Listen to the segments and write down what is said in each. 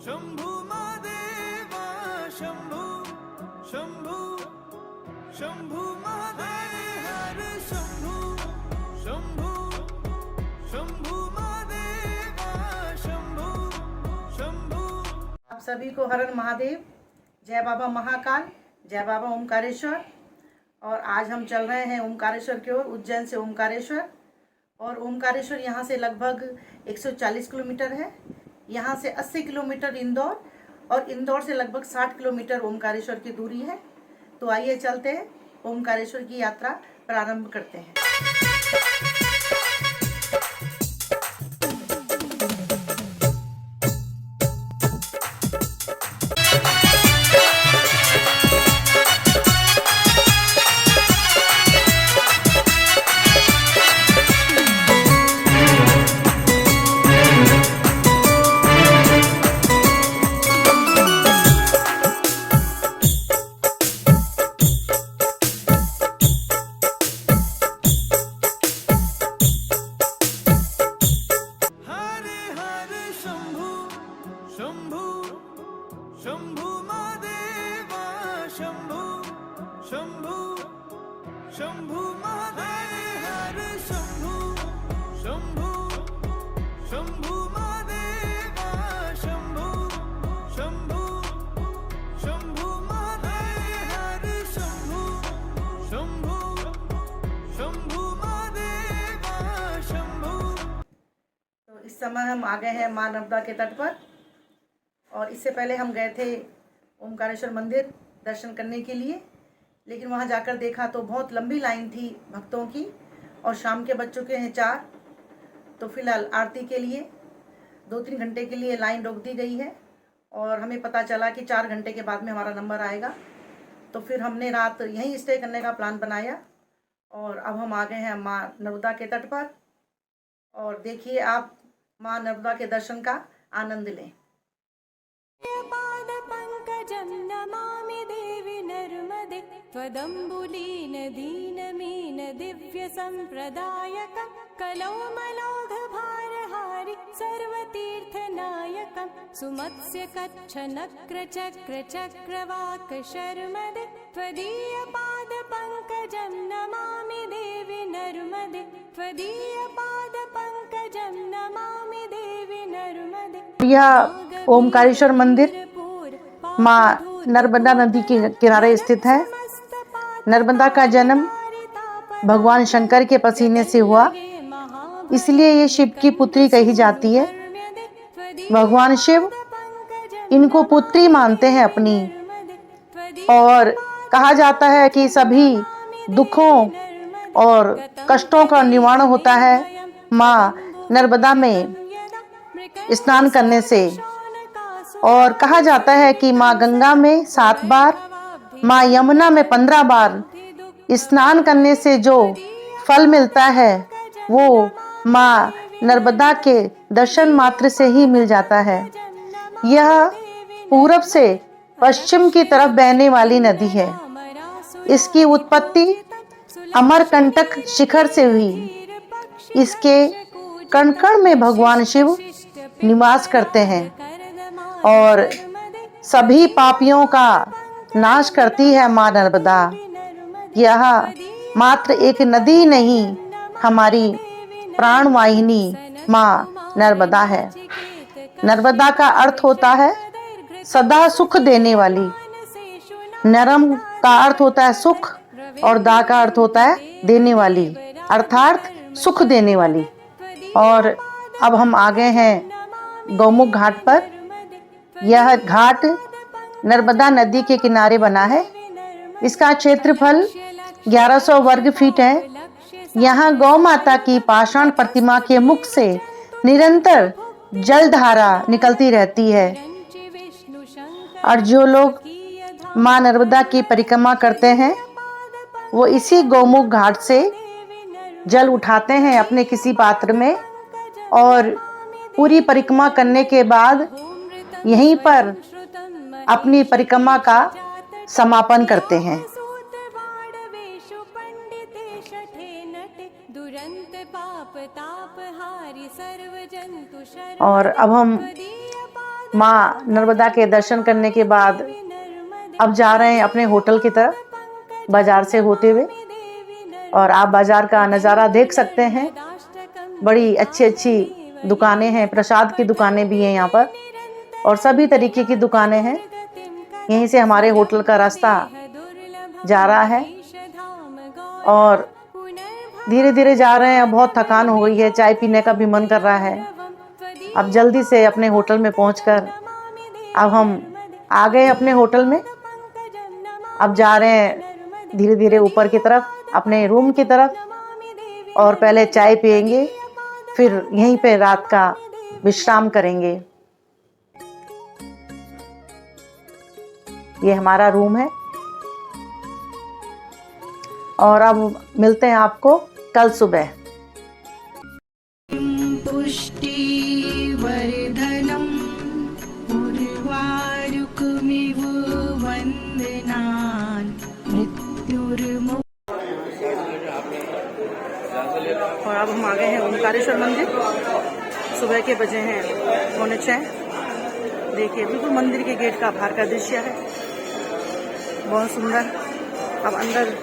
शंभु महादेवा शंभु शंभु शंभु महादेव हर शंभु शंभु शंभु महादेवा शंभु शंभु। आप सभी को हर हर महादेव, जय बाबा महाकाल, जय बाबा ओमकारेश्वर। और आज हम चल रहे हैं ओमकारेश्वर की ओर, उज्जैन से ओमकारेश्वर। और ओमकारेश्वर यहाँ से लगभग 140 किलोमीटर है। यहाँ से 80 किलोमीटर इंदौर और इंदौर से लगभग 60 किलोमीटर ओमकारेश्वर की दूरी है। तो आइए चलते हैं, ओमकारेश्वर की यात्रा प्रारंभ करते हैं। शंभु महादेवा शंभु शंभु शंभु महादेव हर शंभु शंभु शंभु महादेवा शंभु शंभु शंभु महादेव हर शंभु शंभु शंभु महादेवा शंभु। तो इस समय हम आ गए हैं माँ नर्मदा के तट पर। और इससे पहले हम गए थे ओमकारेश्वर मंदिर दर्शन करने के लिए, लेकिन वहाँ जाकर देखा तो बहुत लंबी लाइन थी भक्तों की और शाम के बज चुके हैं 4। तो फिलहाल आरती के लिए 2-3 घंटे के लिए लाइन रोक दी गई है और हमें पता चला कि 4 घंटे के बाद में हमारा नंबर आएगा। तो फिर हमने रात यहीं स्टे करने का प्लान बनाया और अब हम आ गए हैं माँ नर्मदा के तट पर। और देखिए आप माँ नर्मदा के दर्शन का आनंद लें। पादपङ्कजं नमामि देवि नर्मदे त्वदम्बुलीन दीनमीन दिव्यसम्प्रदायकं कलौमलौघभारहारि सर्वतीर्थनायकं सुमत्स्यकच्छनक्रचक्रचक्रवाकशर्मदे त्वदीयपादपङ्कजं नमामि देवि नर्मदे त्वदीयपादपङ्कजं नमामि देवि नर्मदे। यह ओमकारेश्वर मंदिर माँ नर्मदा नदी के किनारे स्थित है। नर्मदा का जन्म भगवान शंकर के पसीने से हुआ, इसलिए ये शिव की पुत्री कही जाती है। भगवान शिव इनको पुत्री मानते हैं अपनी, और कहा जाता है कि सभी दुखों और कष्टों का निवारण होता है माँ नर्मदा में स्नान करने से। और कहा जाता है कि माँ गंगा में 7 बार, माँ यमुना में 15 बार स्नान करने से जो फल मिलता है वो माँ नर्मदा के दर्शन मात्र से ही मिल जाता है। यह पूरब से पश्चिम की तरफ बहने वाली नदी है। इसकी उत्पत्ति अमरकंटक शिखर से हुई। इसके कण कण में भगवान शिव निवास करते हैं और सभी पापियों का नाश करती है माँ नर्मदा। यह मात्र एक नदी नहीं, हमारी प्राणवाहिनी माँ नर्मदा है। नर्मदा का अर्थ होता है सदा सुख देने वाली। नरम का अर्थ होता है सुख और दा का अर्थ होता है देने वाली, अर्थात सुख देने वाली। और अब हम आ गए हैं गौमुख घाट पर। यह घाट नर्मदा नदी के किनारे बना है। इसका क्षेत्रफल 1100 वर्ग फीट है। यहाँ गौ माता की पाषाण प्रतिमा के मुख से निरंतर जलधारा निकलती रहती है। और जो लोग माँ नर्मदा की परिक्रमा करते हैं वो इसी गौमुख घाट से जल उठाते हैं अपने किसी पात्र में और पूरी परिक्रमा करने के बाद यहीं पर अपनी परिक्रमा का समापन करते हैं। और अब हम माँ नर्मदा के दर्शन करने के बाद अब जा रहे हैं अपने होटल की तरफ, बाजार से होते हुए। और आप बाजार का नज़ारा देख सकते हैं, बड़ी अच्छी अच्छी दुकानें हैं, प्रसाद की दुकानें भी हैं यहाँ पर, और सभी तरीके की दुकानें हैं। यहीं से हमारे होटल का रास्ता जा रहा है और धीरे धीरे जा रहे हैं। अब बहुत थकान हो गई है, चाय पीने का भी मन कर रहा है। अब जल्दी से अपने होटल में पहुंचकर अब हम आ गए अपने होटल में। अब जा रहे हैं धीरे धीरे ऊपर की तरफ, अपने रूम की तरफ, और पहले चाय पियेंगे, फिर यहीं पे रात का विश्राम करेंगे। ये हमारा रूम है और अब मिलते हैं आपको कल सुबह। पुष्टिवर्धनम् उर्वारुकमिव वन्दनान् मृत्युर्मुक्तिः। और अब हम आ गए हैं ओमकारेश्वर मंदिर। सुबह के बजे हैं 6:45। देखिए बिल्कुल मंदिर के गेट का बाहर का दृश्य है, बहुत सुंदर। अब अंदर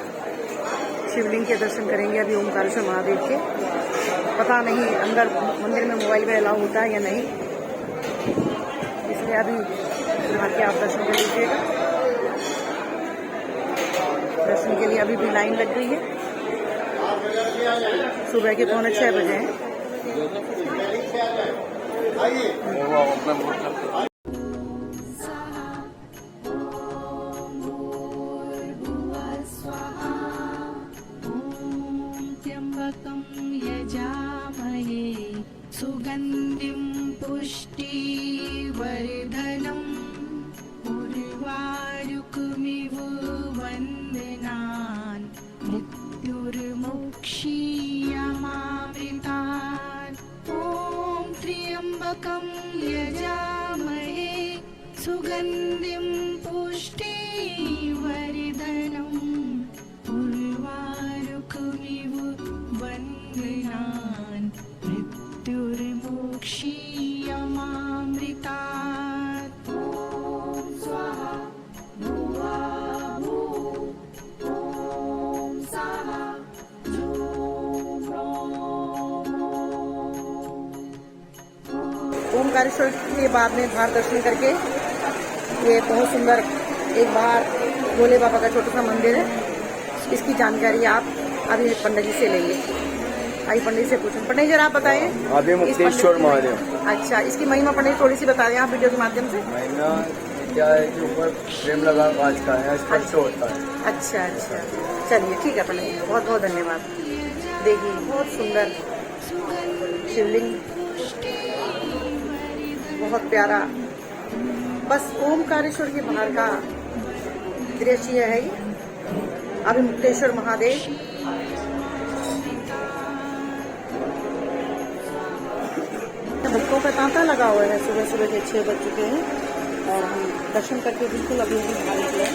शिवलिंग के दर्शन करेंगे अभी ओमकारेश्वर महादेव के। पता नहीं अंदर मंदिर में मोबाइल में अलाउ होता है या नहीं, इसलिए अभी बाहर के आप दर्शन कर लीजिएगा। दर्शन के लिए अभी भी लाइन लग गई है। सुबह के 6:45 बजे हैं। यजामहे सुगन्धिं पुष्टिवर्धनम् उर्वारुकमिव वन्दनान् मृत्युर्मुक्षीयमामृतात्। ॐ त्र्यम्बकं यजामहे सुगन्धिं पुष्टिवर्धनम् उर्वारुकमिव वन्दनान् मृत्युर्मुक्षीयमामृतात्। ॐ स्वाहा भुवा भूः। ॐ स्वाहा ओमकारेश्वर के बाद में बाहर दर्शन करके ये बहुत सुंदर एक बाहर भोले बाबा का छोटा सा मंदिर है। इसकी जानकारी आप अभी पंडित जी से लेंगे। आई पंडित से पूछें। पंडित जी आप बताएं। मुक्तेश्वर महादेव। अच्छा, इसकी महिमा पंडित थोड़ी सी बता दें आप वीडियो के माध्यम से। महिमा क्या है कि ऊपर फ्रेम लगा कांच का है, स्पष्ट होता है। अच्छा अच्छा, चलिए ठीक है पंडित जी, बहुत बहुत धन्यवाद। देखिए बहुत सुंदर शिवलिंग, बहुत प्यारा। बस ओमकारेश्वर के बाहर का दृश्य है ये। अभी मुक्तेश्वर महादेव। भक्तों का तांता लगा हुआ है। सुबह सुबह के 6 बज चुके हैं और हम दर्शन करके बिल्कुल अभी बाहर निकले।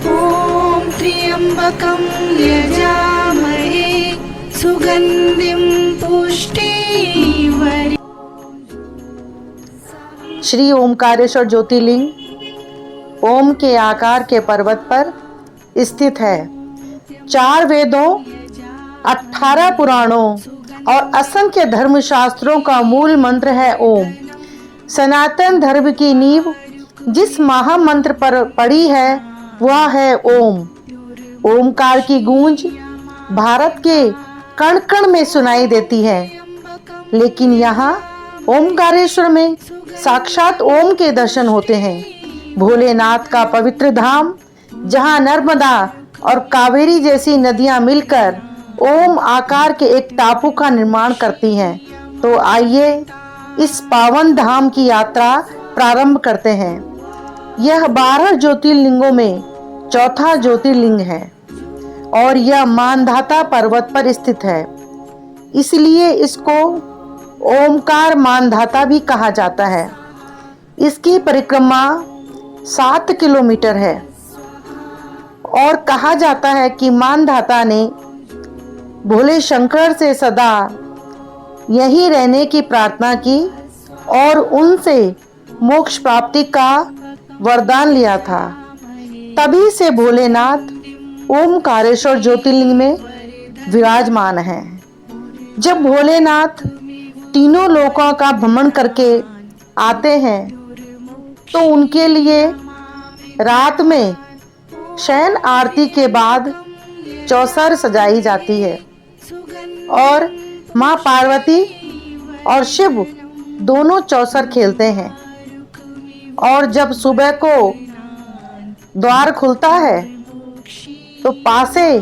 ॐ त्र्यम्बकं यजामहे सुगन्धिं पुष्टिवर्धनम्। श्री ओमकारेश्वर ज्योतिर्लिंग ओम के आकार के पर्वत पर स्थित है। 4 वेदों, 18 पुराणों और असंख्य धर्मशास्त्रों का मूल मंत्र है ओम। सनातन धर्म की नींव जिस महामंत्र पर पड़ी है वह है ओम। ओमकार की गूंज भारत के कण कण में सुनाई देती है, लेकिन यहाँ ओमकारेश्वर में साक्षात ओम के दर्शन होते हैं। भोलेनाथ का पवित्र धाम, जहाँ नर्मदा और कावेरी जैसी नदियाँ मिलकर ओम आकार के एक टापू का निर्माण करती हैं। तो आइए इस पावन धाम की यात्रा प्रारंभ करते हैं। यह 12 ज्योतिर्लिंगों में चौथा ज्योतिर्लिंग है और यह मानधाता पर्वत पर स्थित है, इसलिए इसको ओमकार मानधाता भी कहा जाता है। इसकी परिक्रमा 7 किलोमीटर है और कहा जाता है कि मानधाता ने भोले शंकर से सदा यहीं रहने की प्रार्थना की और उनसे मोक्ष प्राप्ति का वरदान लिया था। तभी से भोलेनाथ ओमकारेश्वर ज्योतिर्लिंग में विराजमान हैं। जब भोलेनाथ तीनों लोकों का भ्रमण करके आते हैं तो उनके लिए रात में शयन आरती के बाद चौसर सजाई जाती है और माँ पार्वती और शिव दोनों चौसर खेलते हैं। और जब सुबह को द्वार खुलता है तो पासे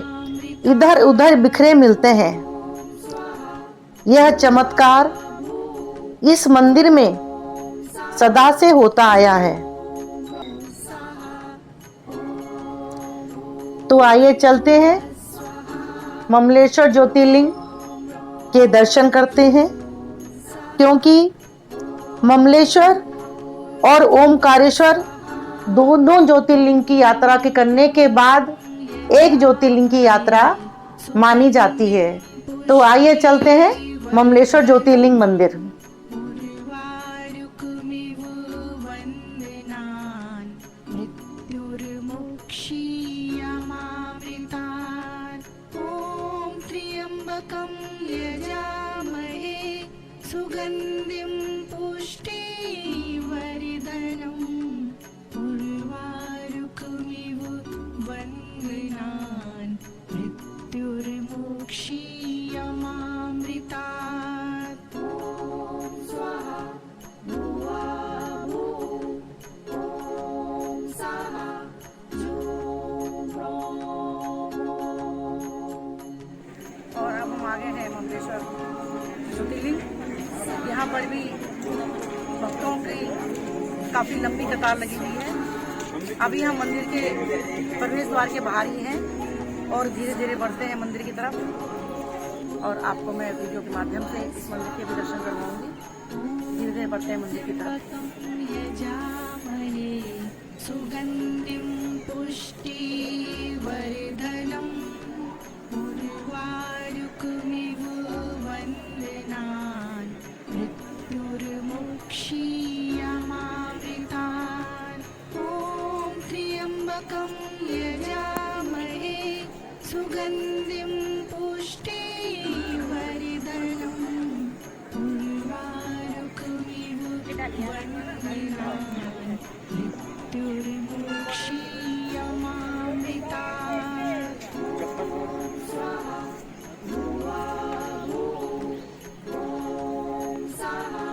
इधर उधर बिखरे मिलते हैं। यह चमत्कार इस मंदिर में सदा से होता आया है। तो आइए चलते हैं ममलेश्वर ज्योतिर्लिंग के दर्शन करते हैं, क्योंकि ममलेश्वर और ओमकारेश्वर दोनों ज्योतिर्लिंग की यात्रा के करने के बाद एक ज्योतिर्लिंग की यात्रा मानी जाती है। तो आइए चलते हैं ममलेश्वर ज्योतिर्लिंग मंदिर। सुगन्धिं पुष्टिवर्धनम् उर्वारुकमिव वन्दनान् मृत्युर्मुक्षीयमामृतात्। ॐ स्वाहा भुवा भुः ॐ स्वाहा और अब हम आगे हैं ममलेश्वर ज्योतिर्लिंग। यहाँ पर भी भक्तों की काफ़ी लंबी कतार लगी हुई है। अभी हम मंदिर के प्रवेश द्वार के बाहर ही हैं और धीरे धीरे बढ़ते हैं मंदिर की तरफ, और आपको मैं वीडियो के माध्यम से इस मंदिर के भी दर्शन करवाऊंगी। धीरे धीरे बढ़ते हैं मंदिर की तरफ। सुगन्धिं पुष्टिवर्धनम् उर्वारुकमिव वन्दनान् मृत्युर्मुक्षीयमामृतात्। ॐ त्र्यम्बकं यजामहे सुगन्धिं पुष्टिवर्धनम् उर्वारुकमिव वन्दनान् मृत्युर्मुक्षीयमामृतात्। स्वाहा भुवा भुः ॐ स्वाहा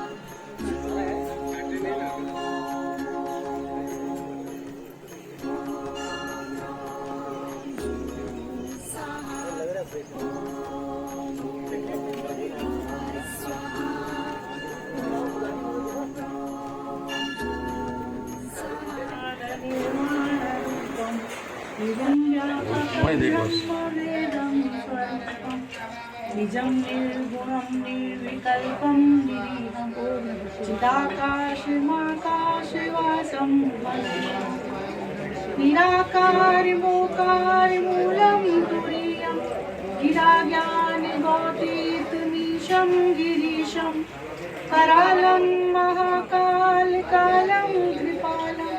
निजं निर्गुणं निर्विकल्पं निरीहं चिदाकाशमाकाशवासं निराकारमोकारमूलं तुरीयं गिराज्ञानगौतीर्थमीशं गिरीशं करालं महाकालकालं कृपालं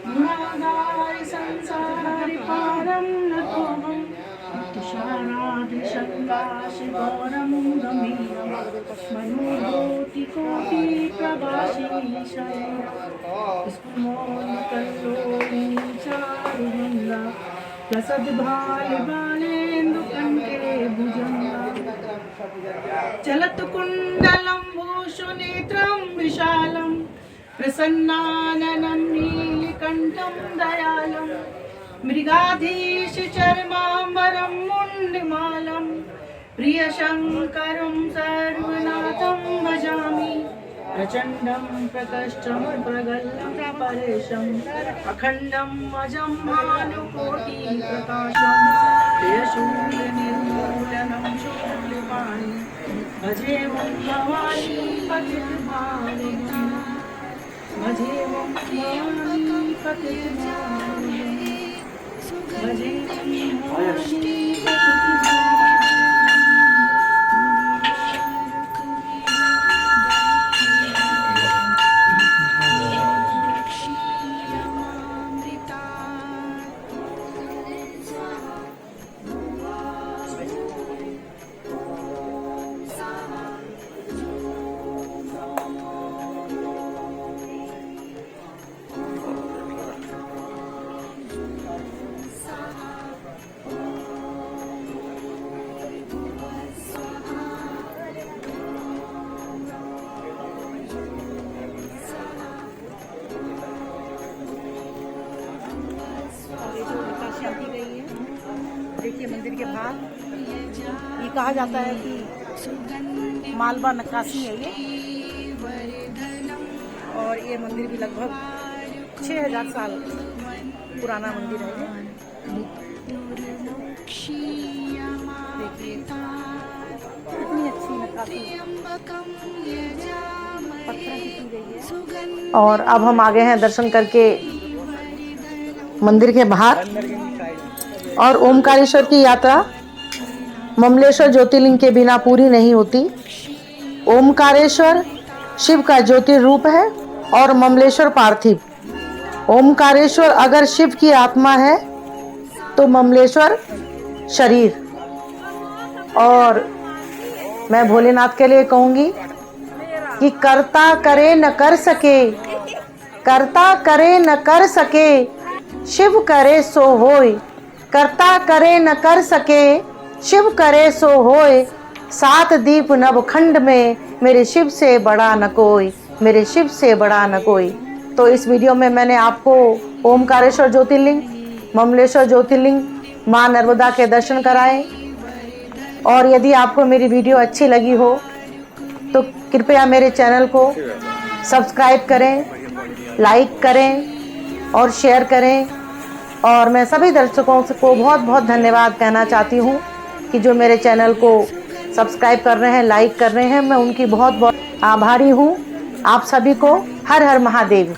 गुणागार संसारपारं नतोऽहं तुषारादिशङ्काशगौरं गम्भीरं मनोज्योतिकोटिप्रभासीशयं स्फुमोन्मकल्लोलिनीचारुगङ्गा प्रसद्भालबालेन्दुकण्ठे भुजङ्गा चलत्कुण्डलं भूषुनेत्रं विशालं प्रसन्नाननं नीलकण्ठं दयालं मृगाधीश चर्माम्बरं मुण्डमालं प्रियशङ्करं सर्वनाथं भजामि प्रचण्डं प्रकष्टं प्रगल्भं परेशम् अखण्डं अजं भानुकोटिप्रकाशं प्रियशूलनिर्मूलनं शूलपाणि भजे वं भवानी पतितपावनी भजे वं भवानी पतितपावनी भजे वं भवानी पतितपावनी। कहा जाता है कि मालवा नक्काशी है ये, और ये मंदिर भी लगभग 6000 साल पुराना मंदिर है ये। देखिए कितनी अच्छी नक्काशी पत्थरों की की गई है। और अब हम आगे हैं दर्शन करके मंदिर के बाहर। और ओमकारेश्वर की यात्रा ममलेश्वर ज्योतिर्लिंग के बिना पूरी नहीं होती। ओमकारेश्वर शिव का ज्योतिर्रूप है और ममलेश्वर पार्थिव। ओमकारेश्वर अगर शिव की आत्मा है तो ममलेश्वर शरीर। और मैं भोलेनाथ के लिए कहूँगी कि करता करे न कर सके, करता करे न कर सके, शिव करे सो होय। करता करे न कर सके, शिव करे सो होय। सात दीप नवखंड में मेरे शिव से बड़ा न कोई, मेरे शिव से बड़ा न कोई। तो इस वीडियो में मैंने आपको ओमकारेश्वर ज्योतिर्लिंग, ममलेश्वर ज्योतिर्लिंग, माँ नर्मदा के दर्शन कराए। और यदि आपको मेरी वीडियो अच्छी लगी हो तो कृपया मेरे चैनल को सब्सक्राइब करें, लाइक करें और शेयर करें। और मैं सभी दर्शकों को बहुत बहुत धन्यवाद कहना चाहती हूँ कि जो मेरे चैनल को सब्सक्राइब कर रहे हैं, लाइक कर रहे हैं। मैं उनकी बहुत बहुत आभारी हूँ। आप सभी को हर हर महादेव।